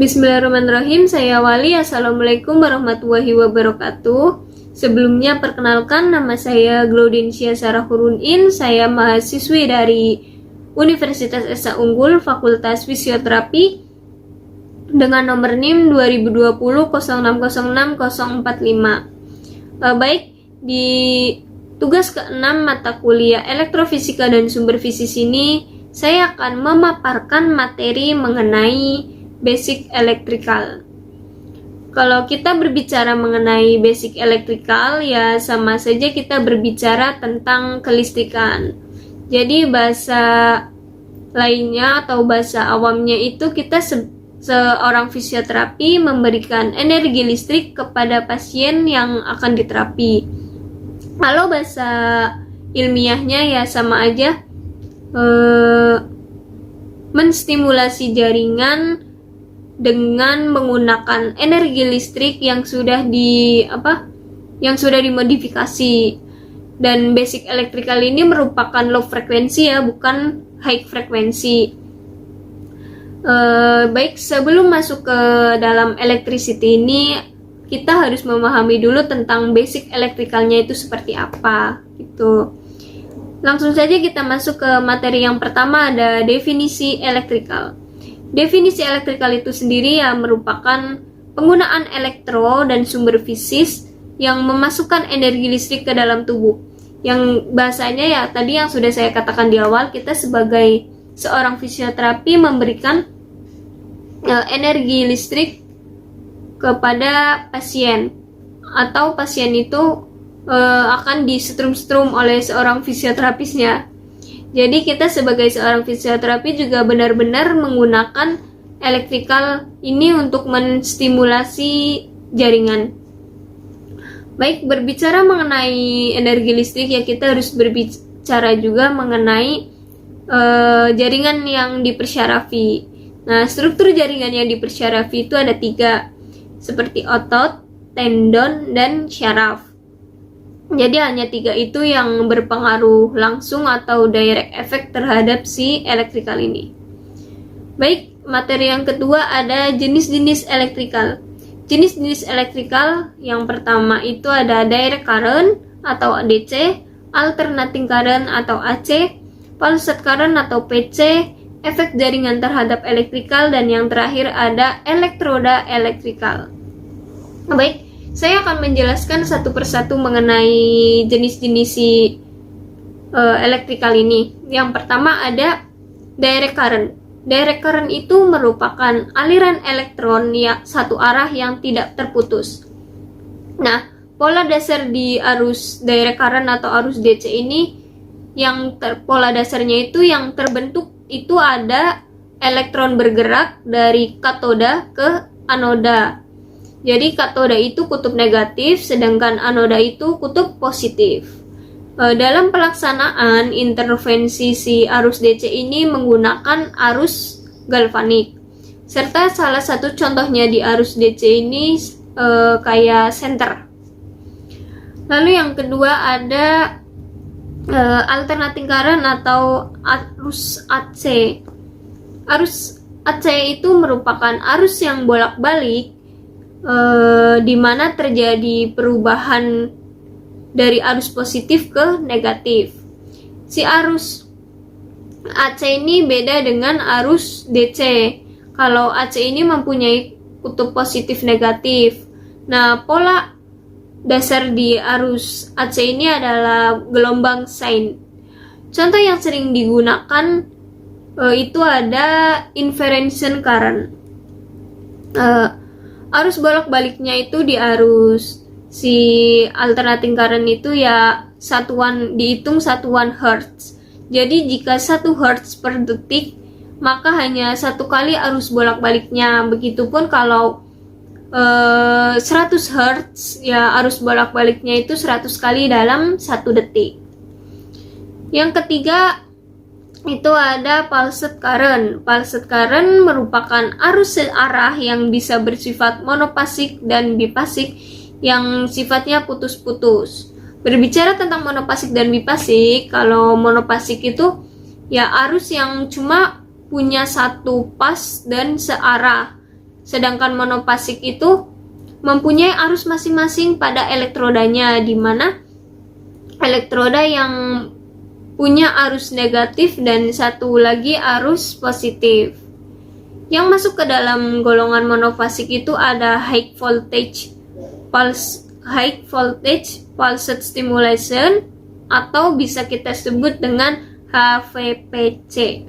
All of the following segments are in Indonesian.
Bismillahirrahmanirrahim, saya Wali. Assalamualaikum warahmatullahi wabarakatuh. Sebelumnya perkenalkan, nama saya Glaudensia Sarah Hurunin. Saya mahasiswi dari Universitas Esa Unggul, Fakultas Fisioterapi dengan nomor NIM 2020 0606045. Baik, di tugas ke-6 mata kuliah Elektrofisika dan Sumber Fisis ini, saya akan memaparkan materi mengenai basic electrical. Kalau kita berbicara mengenai basic electrical, ya sama saja kita berbicara tentang kelistrikan. Jadi bahasa lainnya atau bahasa awamnya itu kita seorang fisioterapi memberikan energi listrik kepada pasien yang akan diterapi. Kalau bahasa ilmiahnya ya sama aja, menstimulasi jaringan dengan menggunakan energi listrik yang sudah dimodifikasi. Dan basic electrical ini merupakan low frekuensi ya, bukan high frekuensi. Baik, sebelum masuk ke dalam electricity ini, kita harus memahami dulu tentang basic electricalnya itu seperti apa gitu. Langsung saja kita masuk ke materi yang pertama, ada definisi electrical. Definisi electrical itu sendiri ya merupakan penggunaan elektro dan sumber fisis yang memasukkan energi listrik ke dalam tubuh. Yang bahasanya ya tadi yang sudah saya katakan di awal, kita sebagai seorang fisioterapi memberikan energi listrik kepada pasien, atau pasien itu akan disetrum-setrum oleh seorang fisioterapisnya. Jadi kita sebagai seorang fisioterapi juga benar-benar menggunakan electrical ini untuk menstimulasi jaringan. Baik, berbicara mengenai energi listrik ya kita harus berbicara juga mengenai jaringan yang dipersyarafi. Nah, struktur jaringan yang dipersyarafi itu ada 3, seperti otot, tendon, dan syaraf. Jadi hanya 3 itu yang berpengaruh langsung atau direct effect terhadap si electrical ini. Baik, materi yang kedua ada jenis-jenis electrical. Jenis-jenis electrical yang pertama itu ada direct current atau DC, alternating current atau AC, pulsed current atau PC, efek jaringan terhadap electrical, dan yang terakhir ada elektroda electrical. Baik, saya akan menjelaskan satu persatu mengenai jenis-jenis electrical ini. Yang pertama ada direct current. Direct current itu merupakan aliran elektron satu arah yang tidak terputus. Nah, pola dasar di arus direct current atau arus DC ini, pola dasarnya itu yang terbentuk itu ada elektron bergerak dari katoda ke anoda. Jadi katoda itu kutub negatif, sedangkan anoda itu kutub positif. Dalam pelaksanaan intervensi si arus DC ini menggunakan arus galvanik. Serta salah satu contohnya di arus DC ini kayak senter. Lalu yang kedua ada alternating current atau arus AC. Arus AC itu merupakan arus yang bolak-balik, di mana terjadi perubahan dari arus positif ke negatif. Si arus AC ini beda dengan arus DC. Kalau AC ini mempunyai kutub positif negatif. Nah, pola dasar di arus AC ini adalah gelombang sine. Contoh yang sering digunakan itu ada inferential current. Arus bolak-baliknya itu di arus si alternating current itu ya dihitung satuan hertz. Jadi jika 1 hertz per detik, maka hanya 1 kali arus bolak-baliknya. Begitupun kalau 100 hertz ya arus bolak-baliknya itu 100 kali dalam 1 detik. Yang ketiga itu ada pulsed current. Pulsed current merupakan arus searah yang bisa bersifat monopasik dan bipasik yang sifatnya putus-putus. Berbicara tentang monopasik dan bipasik, kalau monopasik itu ya arus yang cuma punya satu pas dan searah. Sedangkan monofasik itu mempunyai arus masing-masing pada elektrodanya, di mana elektroda yang punya arus negatif dan satu lagi arus positif. Yang masuk ke dalam golongan monofasik itu ada high voltage pulsed stimulation, atau bisa kita sebut dengan HVPC.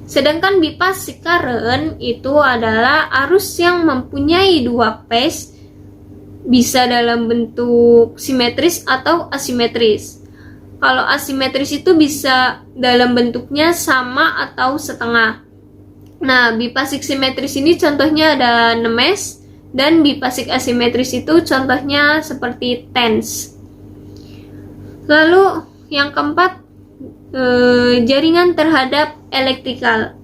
Sedangkan bifasic current itu adalah arus yang mempunyai dua phase, bisa dalam bentuk simetris atau asimetris. Kalau asimetris itu bisa dalam bentuknya sama atau setengah. Nah, bifasik simetris ini contohnya ada nemes, dan bifasik asimetris itu contohnya seperti tens. Lalu yang keempat, jaringan terhadap elektrikal.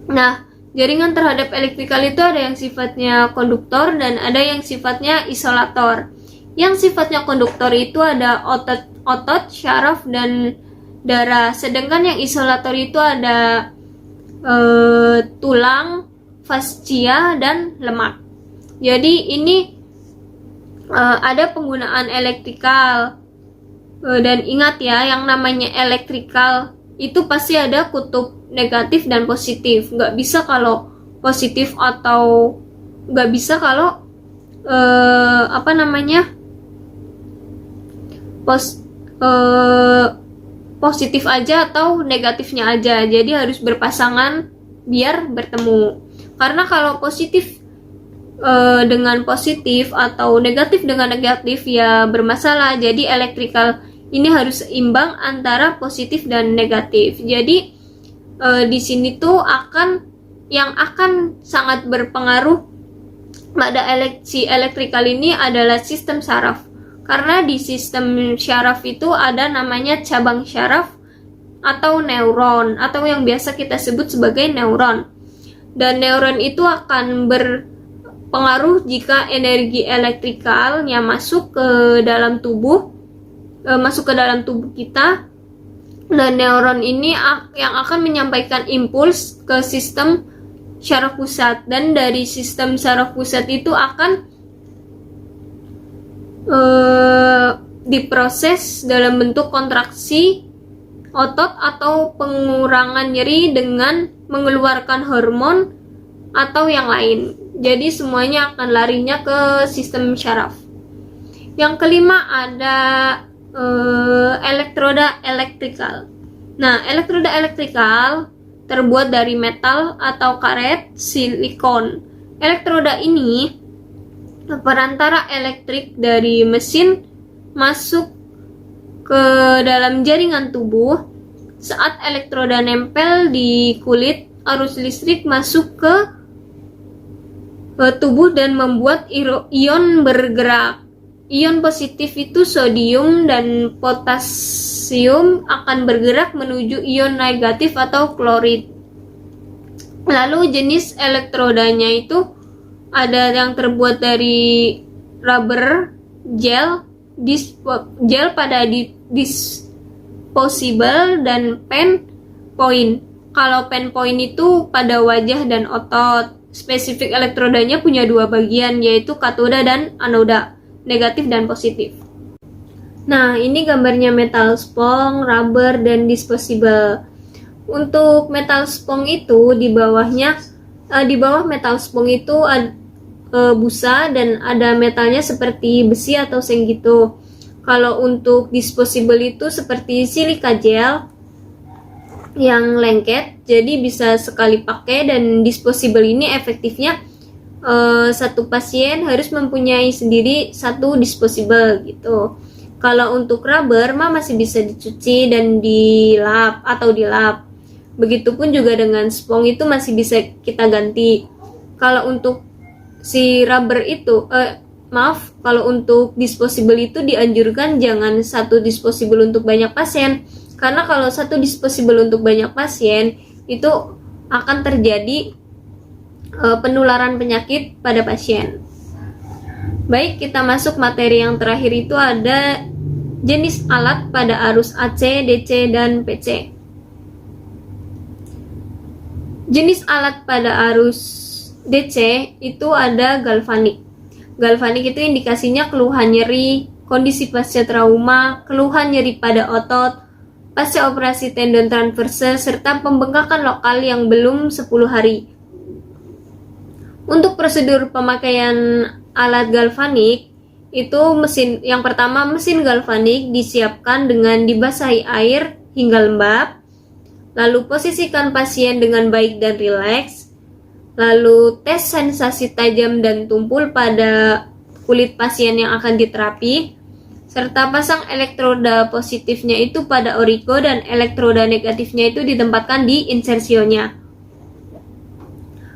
Nah, jaringan terhadap elektrikal itu ada yang sifatnya konduktor dan ada yang sifatnya isolator. Yang sifatnya konduktor itu ada otot, syaraf, dan darah. Sedangkan yang isolator itu ada tulang, fascia, dan lemak. Jadi ini ada penggunaan elektrikal. Dan ingat ya, yang namanya elektrikal itu pasti ada kutub negatif dan positif. Nggak bisa kalau positif atau nggak bisa kalau positif aja atau negatifnya aja. Jadi harus berpasangan biar bertemu. Karena kalau positif dengan positif atau negatif dengan negatif ya bermasalah. Jadi elektrikal ini harus seimbang antara positif dan negatif. Jadi di sini tuh yang akan sangat berpengaruh pada si elektrikal ini adalah sistem syaraf. Karena di sistem syaraf itu ada namanya cabang syaraf atau neuron, atau yang biasa kita sebut sebagai neuron. Dan neuron itu akan berpengaruh jika energi elektrikalnya masuk ke dalam tubuh kita. Dan neuron ini yang akan menyampaikan impuls ke sistem syaraf pusat, dan dari sistem syaraf pusat itu akan diproses dalam bentuk kontraksi otot atau pengurangan nyeri dengan mengeluarkan hormon atau yang lain. Jadi semuanya akan larinya ke sistem syaraf. Yang kelima ada elektroda elektrikal. Nah, elektroda elektrikal terbuat dari metal atau karet silikon. Elektroda ini perantara elektrik dari mesin masuk ke dalam jaringan tubuh. Saat elektroda nempel di kulit, arus listrik masuk ke tubuh dan membuat ion bergerak. Ion positif itu sodium dan potasium akan bergerak menuju ion negatif atau klorid. Lalu jenis elektrodanya itu ada yang terbuat dari rubber, gel pada disposable, dan pen point. Kalau pen point itu pada wajah dan otot. Spesifik elektrodanya punya dua bagian, yaitu katoda dan anoda, negatif dan positif. Nah, ini gambarnya metal spong, rubber, dan disposable. Untuk metal spong itu di bawah metal spong itu busa dan ada metalnya seperti besi atau seng gitu. Kalau untuk disposable itu seperti silika gel yang lengket, jadi bisa sekali pakai, dan disposable ini efektifnya satu pasien harus mempunyai sendiri satu disposable gitu. Kalau untuk rubber masih bisa dicuci dan dilap. Begitupun juga dengan spong itu masih bisa kita ganti. Kalau untuk si rubber itu kalau untuk disposable itu dianjurkan jangan satu disposable untuk banyak pasien, karena kalau satu disposable untuk banyak pasien itu akan terjadi penularan penyakit pada pasien. Baik, kita masuk materi yang terakhir, itu ada jenis alat pada arus AC, DC, dan PC. Jenis alat pada arus DC itu ada galvanik. Galvanik itu indikasinya keluhan nyeri, kondisi pasca trauma, keluhan nyeri pada otot, pasca operasi tendon transverse, serta pembengkakan lokal yang belum 10 hari. Untuk prosedur pemakaian alat galvanik, itu yang pertama mesin galvanik disiapkan dengan dibasahi air hingga lembab, lalu posisikan pasien dengan baik dan rileks, lalu tes sensasi tajam dan tumpul pada kulit pasien yang akan diterapi, serta pasang elektroda positifnya itu pada origo dan elektroda negatifnya itu ditempatkan di insersionya.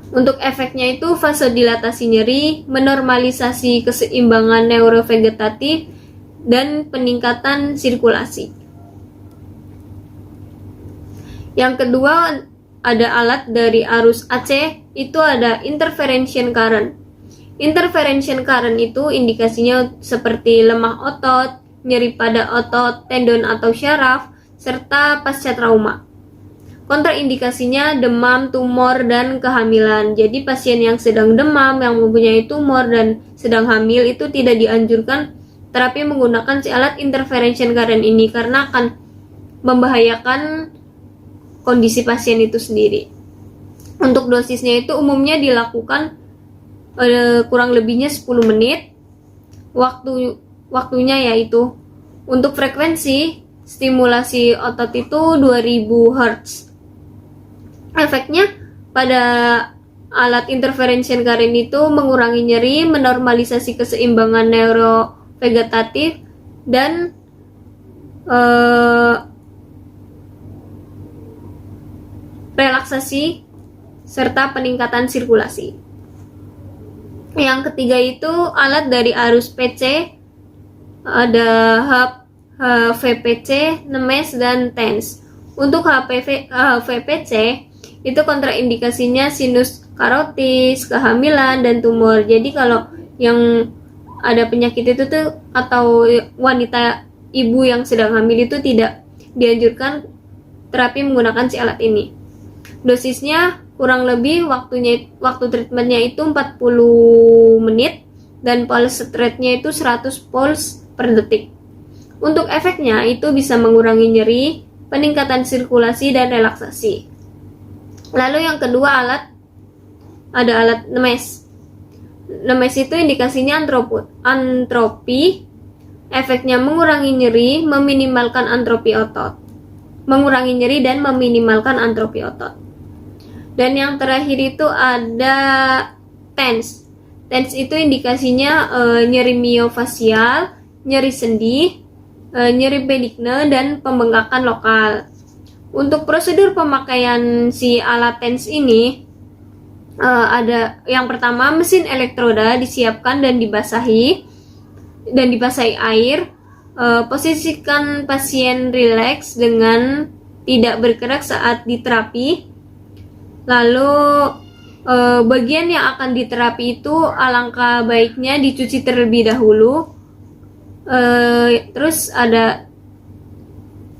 Untuk efeknya itu vasodilatasi nyeri, menormalisasi keseimbangan neurovegetatif, dan peningkatan sirkulasi. Yang kedua, ada alat dari arus AC, itu ada interferential current. Interferential current itu indikasinya seperti lemah otot, nyeri pada otot, tendon atau syaraf, serta pasca trauma. Kontraindikasinya demam, tumor, dan kehamilan. Jadi pasien yang sedang demam, yang mempunyai tumor, dan sedang hamil itu tidak dianjurkan terapi menggunakan si alat interferential current ini karena akan membahayakan kondisi pasien itu sendiri. Untuk dosisnya itu umumnya dilakukan kurang lebihnya 10 menit. Waktunya yaitu untuk frekuensi stimulasi otot itu 2000 Hz. Efeknya pada alat interferential current itu mengurangi nyeri, menormalisasi keseimbangan neurovegetatif, dan relaksasi serta peningkatan sirkulasi. Yang ketiga itu alat dari arus PC, ada HVPC, NEMES, dan TENS. Untuk HVPC itu kontraindikasinya sinus karotis, kehamilan, dan tumor. Jadi kalau yang ada penyakit itu tuh atau wanita ibu yang sedang hamil itu tidak dianjurkan terapi menggunakan si alat ini. Dosisnya kurang lebih waktu treatmentnya itu 40 menit dan pulse rate-nya itu 100 pulse per detik. Untuk efeknya itu bisa mengurangi nyeri, peningkatan sirkulasi, dan relaksasi. Lalu yang kedua ada alat NEMES. NEMES itu indikasinya antropi, efeknya mengurangi nyeri, meminimalkan antropi otot. Mengurangi nyeri dan meminimalkan antropi otot. Dan yang terakhir itu ada TENS. TENS itu indikasinya nyeri miofasial, nyeri sendi, nyeri benigne, dan pembengkakan lokal. Untuk prosedur pemakaian si alat TENS ini ada yang pertama mesin elektroda disiapkan dan dibasahi air. Posisikan pasien rileks dengan tidak bergerak saat diterapi. Lalu bagian yang akan diterapi itu alangkah baiknya dicuci terlebih dahulu. Terus ada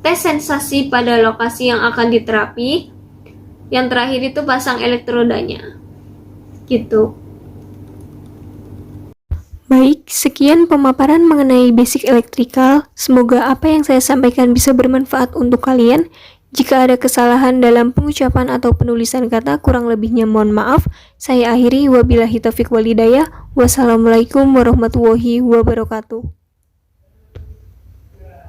tes sensasi pada lokasi yang akan diterapi. Yang terakhir itu pasang elektrodanya. Gitu. Baik, sekian pemaparan mengenai basic electrical. Semoga apa yang saya sampaikan bisa bermanfaat untuk kalian. Jika ada kesalahan dalam pengucapan atau penulisan kata, kurang lebihnya mohon maaf. Saya akhiri, wabillahi taufiq walhidayah. Wassalamualaikum warahmatullahi wabarakatuh.